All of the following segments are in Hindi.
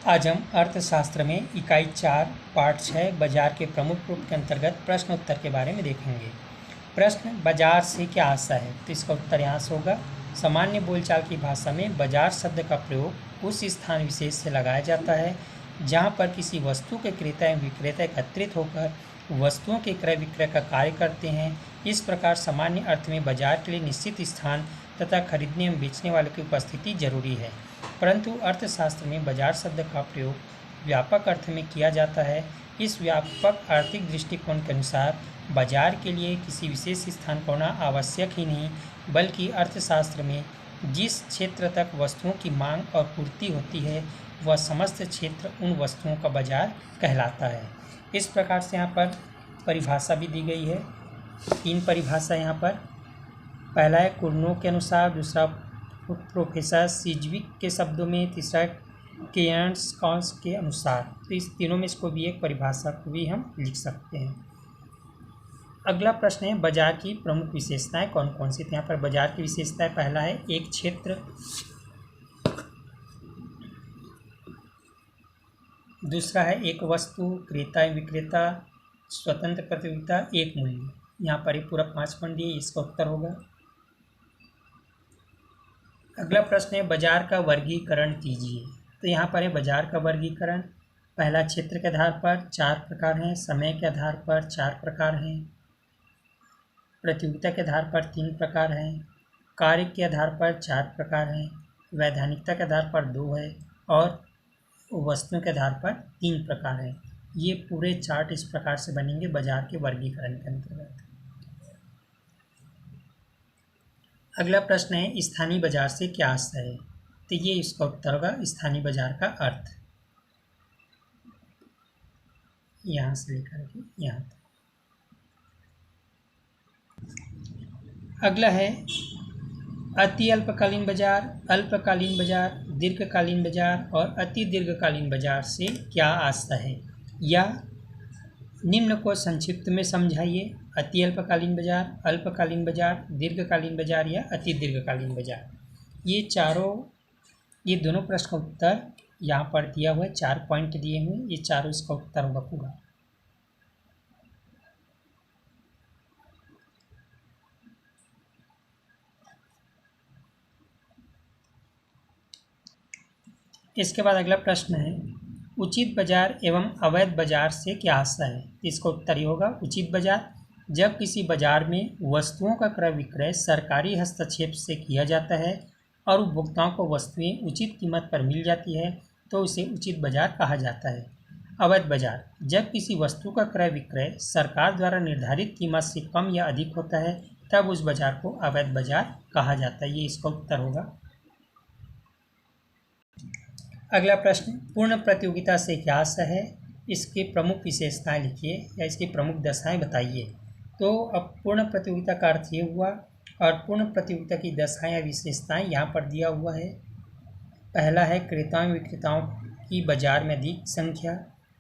आज हम अर्थशास्त्र में इकाई 4 पार्ट 6 बाजार के प्रमुख रूप के अंतर्गत प्रश्न उत्तर के बारे में देखेंगे। प्रश्न, बाजार से क्या आशा है? तो इसका उत्तर यहाँ से होगा। सामान्य बोलचाल की भाषा में बाजार शब्द का प्रयोग उस स्थान विशेष से लगाया जाता है जहाँ पर किसी वस्तु के क्रेता एवं विक्रेता एकत्रित होकर वस्तुओं के क्रय विक्रय का कार्य करते हैं। इस प्रकार सामान्य अर्थ में बाजार के लिए निश्चित स्थान तथा खरीदने एवं बेचने वाले की उपस्थिति जरूरी है, परंतु अर्थशास्त्र में बाजार शब्द का प्रयोग व्यापक अर्थ में किया जाता है। इस व्यापक आर्थिक दृष्टिकोण के अनुसार बाजार के लिए किसी विशेष स्थान का होना आवश्यक ही नहीं, बल्कि अर्थशास्त्र में जिस क्षेत्र तक वस्तुओं की मांग और पूर्ति होती है वह समस्त क्षेत्र उन वस्तुओं का बाजार कहलाता है। इस प्रकार से यहाँ पर परिभाषा भी दी गई है। 3 परिभाषा यहाँ पर। पहला है कुर्नो के अनुसार, दूसरा प्रोफेसर सिजविक के शब्दों में, तीसरा केयर्न्स कॉन्स के अनुसार। तो इस तीनों में इसको भी एक परिभाषा को भी हम लिख सकते हैं। अगला प्रश्न है बाजार की प्रमुख विशेषताएं कौन कौन सी? तो यहाँ पर बाजार की विशेषताएं, पहला है एक क्षेत्र, दूसरा है एक वस्तु, क्रेता विक्रेता, स्वतंत्र प्रतियोगिता, एक मूल्य। यहाँ पर ये पूरा 5 पॉइंट दिए, इसका उत्तर होगा। अगला प्रश्न है बाजार का वर्गीकरण कीजिए। तो यहाँ पर है बाजार का वर्गीकरण। पहला, क्षेत्र के आधार पर 4 प्रकार हैं, समय के आधार पर 4 प्रकार हैं, प्रतियोगिता के आधार पर 3 प्रकार हैं, कार्य के आधार पर 4 प्रकार हैं, वैधानिकता के आधार पर 2 है और वस्तुओं के आधार पर 3 प्रकार हैं। ये पूरे चार्ट इस प्रकार से बनेंगे बाजार के वर्गीकरण के अंतर्गत। अगला प्रश्न है स्थानीय बाजार से क्या आशय है? तो ये इसका उत्तर होगा स्थानीय बाजार का अर्थ, यहाँ से लेकर के यहाँ तक। अगला है अति अल्पकालीन बाजार, अल्पकालीन बाजार, दीर्घकालीन बाजार और अति दीर्घकालीन बाजार से क्या आशय है? या निम्न को संक्षिप्त में समझाइए। अति अल्पकालीन बाजार, अल्पकालीन बाजार, दीर्घकालीन बाजार या अति दीर्घकालीन बाजार। ये दोनों प्रश्न का उत्तर यहाँ पर दिया हुआ है। 4 पॉइंट दिए हुए, ये चारों इसका उत्तर होगा पूरा। इसके बाद अगला प्रश्न है उचित बाजार एवं अवैध बाजार से क्या आशय है? इसका उत्तर ही होगा उचित बाजार। जब किसी बाजार में वस्तुओं का क्रय विक्रय सरकारी हस्तक्षेप से किया जाता है और उपभोक्ताओं को वस्तुएं उचित कीमत पर मिल जाती है तो उसे उचित बाजार कहा जाता है। अवैध बाजार, जब किसी वस्तु का क्रय विक्रय सरकार द्वारा निर्धारित कीमत से कम या अधिक होता है तब उस बाजार को अवैध बाजार कहा जाता है। ये इसका उत्तर होगा। अगला प्रश्न, पूर्ण प्रतियोगिता से क्या आशय है? इसकी प्रमुख विशेषताएं लिखिए या इसकी प्रमुख दशाएं बताइए। तो अब पूर्ण प्रतियोगिता का अर्थ ये हुआ और पूर्ण प्रतियोगिता की दशाएं या विशेषताएं यहाँ पर दिया हुआ है। पहला है क्रेताओं विक्रेताओं की बाजार में अधिक संख्या,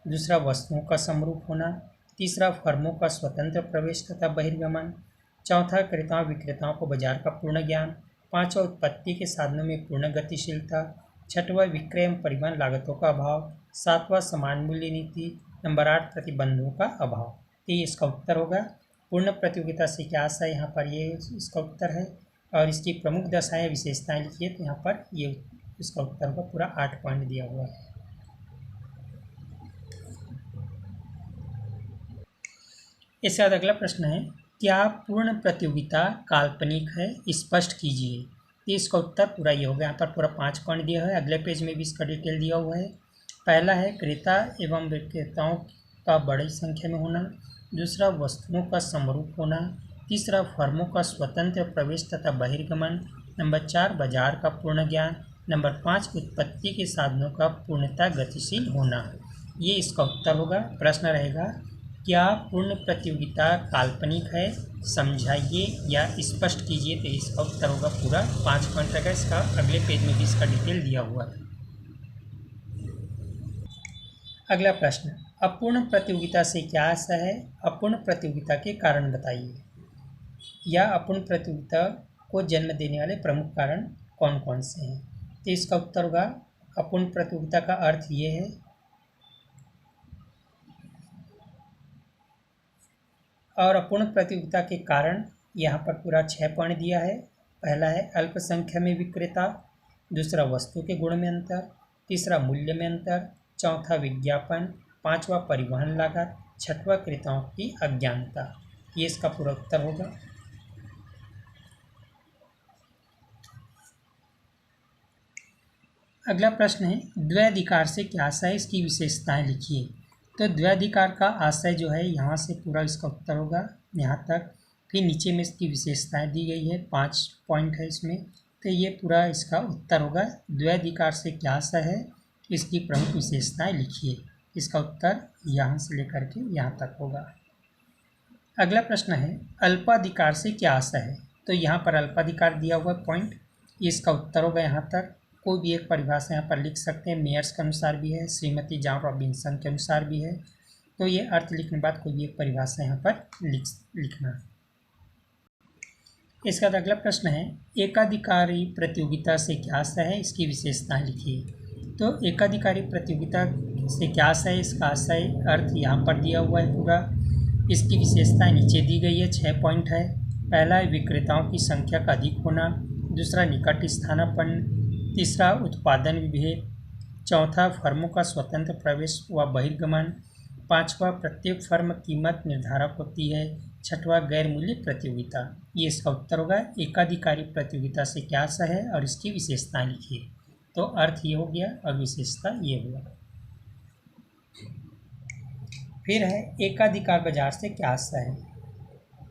दूसरा वस्तुओं का समरूप होना, तीसरा फर्मों का स्वतंत्र प्रवेश तथा बहिर्गमन, चौथा क्रेताओं विक्रेताओं को बाजार का पूर्ण ज्ञान, पाँचवा उत्पत्ति के साधनों में पूर्ण गतिशीलता, छठवां विक्रय एवं परिवहन लागतों का अभाव, सातवां समान मूल्य नीति, नंबर 8 प्रतिबंधों का अभाव। तो ये इसका उत्तर होगा। पूर्ण प्रतियोगिता से क्या आशय है? यहाँ पर ये इसका उत्तर है और इसकी प्रमुख दशाएं विशेषताएं लिखिए। तो यहाँ पर ये इसका उत्तर होगा। पूरा 8 पॉइंट दिया हुआ है। इसके बाद अगला प्रश्न है क्या पूर्ण प्रतियोगिता काल्पनिक है? स्पष्ट कीजिए। तो इसका उत्तर पूरा ये होगा। यहाँ पर पूरा 5 पॉइंट दिया है। अगले पेज में भी इसका डिटेल दिया हुआ है। पहला है क्रेता एवं विक्रेताओं का बड़ी संख्या में होना, दूसरा वस्तुओं का समरूप होना, तीसरा फर्मों का स्वतंत्र प्रवेश तथा बहिर्गमन, नंबर 4 बाजार का पूर्ण ज्ञान, नंबर 5 उत्पत्ति के साधनों का पूर्णतः गतिशील होना। ये इसका उत्तर होगा। प्रश्न रहेगा क्या पूर्ण प्रतियोगिता काल्पनिक है? समझाइए या स्पष्ट कीजिए। तो इसका उत्तर होगा पूरा 5 पॉइंट रहेगा। इसका अगले पेज में भी इसका डिटेल दिया हुआ है। अगला प्रश्न, अपूर्ण प्रतियोगिता से क्या आशय है? अपूर्ण प्रतियोगिता के कारण बताइए या अपूर्ण प्रतियोगिता को जन्म देने वाले प्रमुख कारण कौन कौन से हैं? तो इसका उत्तर होगा अपूर्ण प्रतियोगिता का अर्थ ये है और अपूर्ण प्रतियोगिता के कारण यहाँ पर पूरा 6 पॉइंट दिया है। पहला है अल्पसंख्या में विक्रेता, दूसरा वस्तु के गुण में अंतर, तीसरा मूल्य में अंतर, चौथा विज्ञापन, पांचवा परिवहन लागत, छठवां क्रेताओं की अज्ञानता। ये इसका पूरा उत्तर होगा। अगला प्रश्न है द्वैधिकार से क्या आशय है, इसकी विशेषताएं लिखिए। तो द्वैधिकार का आशय जो है यहाँ से पूरा इसका उत्तर होगा यहाँ तक। फिर नीचे में इसकी विशेषताएं दी गई है, 5 पॉइंट है इसमें, तो ये पूरा इसका उत्तर होगा। द्वैधिकार से क्या आशय है, इसकी प्रमुख विशेषताएं लिखिए। इसका उत्तर यहाँ से लेकर के यहाँ तक होगा। अगला प्रश्न है अल्पाधिकार से क्या आशय है। तो यहाँ पर अल्पाधिकार दिया हुआ पॉइंट, ये इसका उत्तर होगा यहाँ तक। कोई भी एक परिभाषा यहाँ पर लिख सकते हैं, मेयर्स के अनुसार भी है, श्रीमती जॉन रॉबिन्सन के अनुसार भी है। तो ये अर्थ लिखने के बाद कोई भी एक परिभाषा यहाँ पर लिखना। इसका अगला प्रश्न है एकाधिकारी प्रतियोगिता से क्या आशय है, इसकी विशेषताएं लिखिए। तो एकाधिकारी प्रतियोगिता से क्या आशय है, इसका आशय अर्थ यहाँ पर दिया हुआ है पूरा। इसकी विशेषताएं नीचे दी गई है, 6 पॉइंट है। पहला है विक्रेताओं की संख्या का अधिक होना, दूसरा निकट स्थानापन्न, तीसरा उत्पादन विभेद, चौथा फर्मों का स्वतंत्र प्रवेश व बहिर्गमन, पांचवा प्रत्येक फर्म कीमत निर्धारक होती है, छठवां गैर मूल्य प्रतियोगिता। ये इसका उत्तर होगा। एकाधिकारी प्रतियोगिता से क्या आशय है और इसकी विशेषताएं लिखिए। तो अर्थ ये हो गया और विशेषता ये हुआ। फिर है एकाधिकार बाजार से क्या आशय है,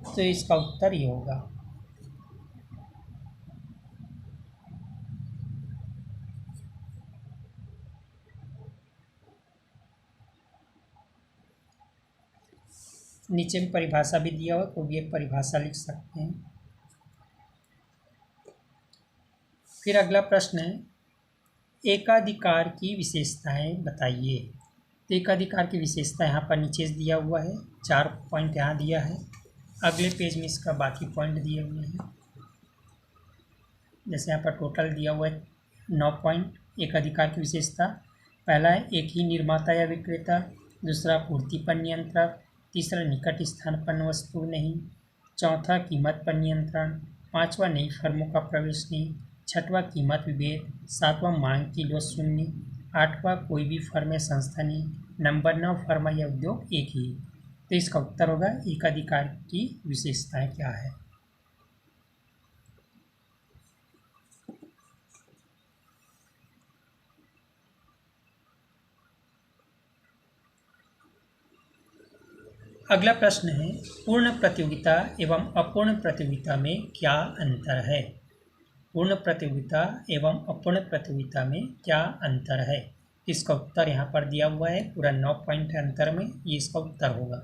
तो इसका उत्तर ये होगा। नीचे में परिभाषा भी दिया हुआ, कोई भी एक परिभाषा लिख सकते हैं। फिर अगला प्रश्न है एकाधिकार की विशेषताएं बताइए। तो एकाधिकार की विशेषता यहाँ पर नीचे दिया हुआ है, 4 पॉइंट यहाँ दिया है। अगले पेज में इसका बाकी पॉइंट दिए हुए हैं। जैसे यहाँ पर टोटल दिया हुआ है 9 पॉइंट एकाधिकार की विशेषता। पहला है एक ही निर्माता या विक्रेता, दूसरा पूर्ति पर नियंत्रण, तीसरा निकट स्थान पर वस्तु नहीं, चौथा कीमत पर नियंत्रण, पांचवा नई फर्मों का प्रवेश नहीं, छठवां कीमत विभेद, सातवां मांग किलो शून्य, आठवां कोई भी फर्म या संस्था नहीं, नंबर 9 फर्म या उद्योग एक ही। तो इसका उत्तर होगा एकाधिकार की विशेषताएं क्या है। अगला प्रश्न है पूर्ण प्रतियोगिता एवं अपूर्ण प्रतियोगिता में क्या अंतर है। पूर्ण प्रतियोगिता एवं अपूर्ण प्रतियोगिता में क्या अंतर है, इसका उत्तर यहाँ पर दिया हुआ है। पूरा 9 पॉइंट है अंतर में, ये इसका उत्तर होगा।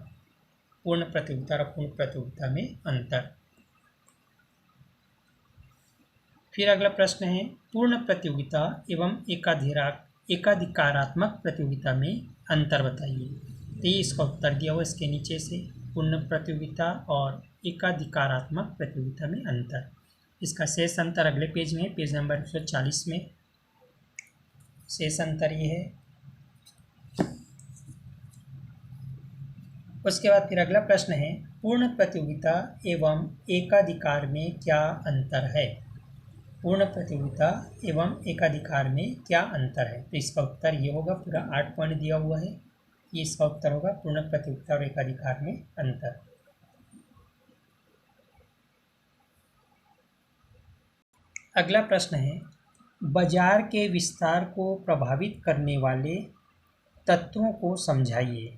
पूर्ण प्रतियोगिता और अपूर्ण प्रतियोगिता में अंतर। फिर अगला प्रश्न है पूर्ण प्रतियोगिता एवं एकाधिकारात्मक प्रतियोगिता में अंतर बताइए। तो ये इसका उत्तर दिया हुआ इसके नीचे से, पूर्ण प्रतियोगिता और एकाधिकारात्मक प्रतियोगिता में अंतर। इसका शेष अंतर अगले पेज में है, पेज नंबर 140 में शेष अंतर ये है। उसके बाद फिर अगला प्रश्न है पूर्ण प्रतियोगिता एवं एकाधिकार में क्या अंतर है। पूर्ण प्रतियोगिता एवं एकाधिकार में क्या अंतर है, तो इसका उत्तर ये होगा। पूरा 8 पॉइंट दिया हुआ है, ये इसका उत्तर होगा। पूर्ण प्रतियोगिता और एकाधिकार में अंतर। अगला प्रश्न है बाजार के विस्तार को प्रभावित करने वाले तत्वों को समझाइए।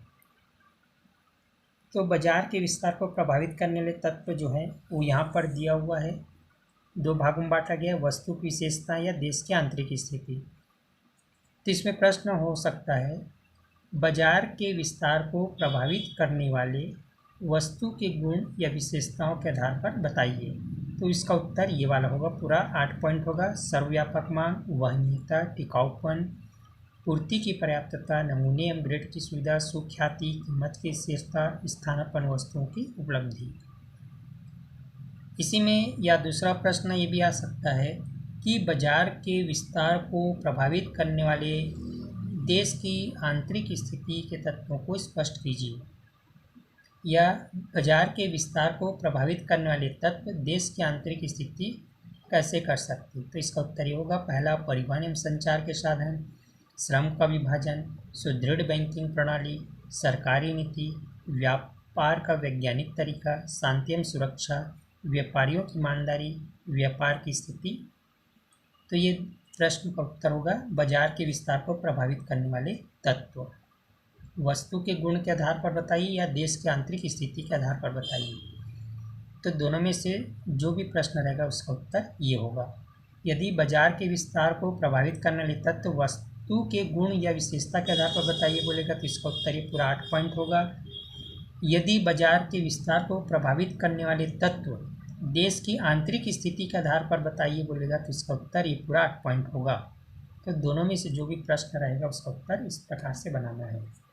तो बाजार के विस्तार को प्रभावित करने वाले तत्व जो है वो यहाँ पर दिया हुआ है। 2 भागों में बांटा गया है, वस्तु की विशेषता या देश की आंतरिक स्थिति। तो इसमें प्रश्न हो सकता है बाजार के विस्तार को प्रभावित करने वाले वस्तु के गुण या विशेषताओं के आधार पर बताइए। तो इसका उत्तर ये वाला होगा। पूरा 8 पॉइंट होगा। सर्वव्यापक मांग, वहनीयता, टिकाऊपन, पूर्ति की पर्याप्तता, नमूने एवं ग्रेड की सुविधा, सुख्याति, कीमत की विशेषता, स्थानापन्न वस्तुओं की उपलब्धि। इसी में या दूसरा प्रश्न ये भी आ सकता है कि बाजार के विस्तार को प्रभावित करने वाले देश की आंतरिक स्थिति के तत्वों को स्पष्ट कीजिए। या बाजार के विस्तार को प्रभावित करने वाले तत्व देश की आंतरिक स्थिति कैसे कर सकते। तो इसका उत्तर ये होगा, पहला परिवहन एवं संचार के साधन, श्रम का विभाजन, सुदृढ़ बैंकिंग प्रणाली, सरकारी नीति, व्यापार का वैज्ञानिक तरीका, शांति एवं सुरक्षा, व्यापारियों की ईमानदारी, व्यापार की स्थिति। तो ये प्रश्न का उत्तर होगा बाजार के विस्तार को प्रभावित करने वाले तत्व। वस्तु के गुण के आधार पर बताइए या देश की आंतरिक स्थिति के आधार पर बताइए। तो दोनों में से जो भी प्रश्न रहेगा उसका उत्तर ये होगा। यदि बाजार के विस्तार को प्रभावित करने वाले तत्व वस्तु के गुण या विशेषता के आधार पर बताइए बोलेगा तो इसका उत्तर ये पूरा 8 पॉइंट होगा। यदि बाजार के विस्तार को प्रभावित करने वाले तत्व देश की आंतरिक स्थिति के आधार पर बताइए बोलेगा तो इसका उत्तर ये पूरा 8 पॉइंट होगा। तो दोनों में से जो भी प्रश्न रहेगा उसका उत्तर इस प्रकार से बनाना है।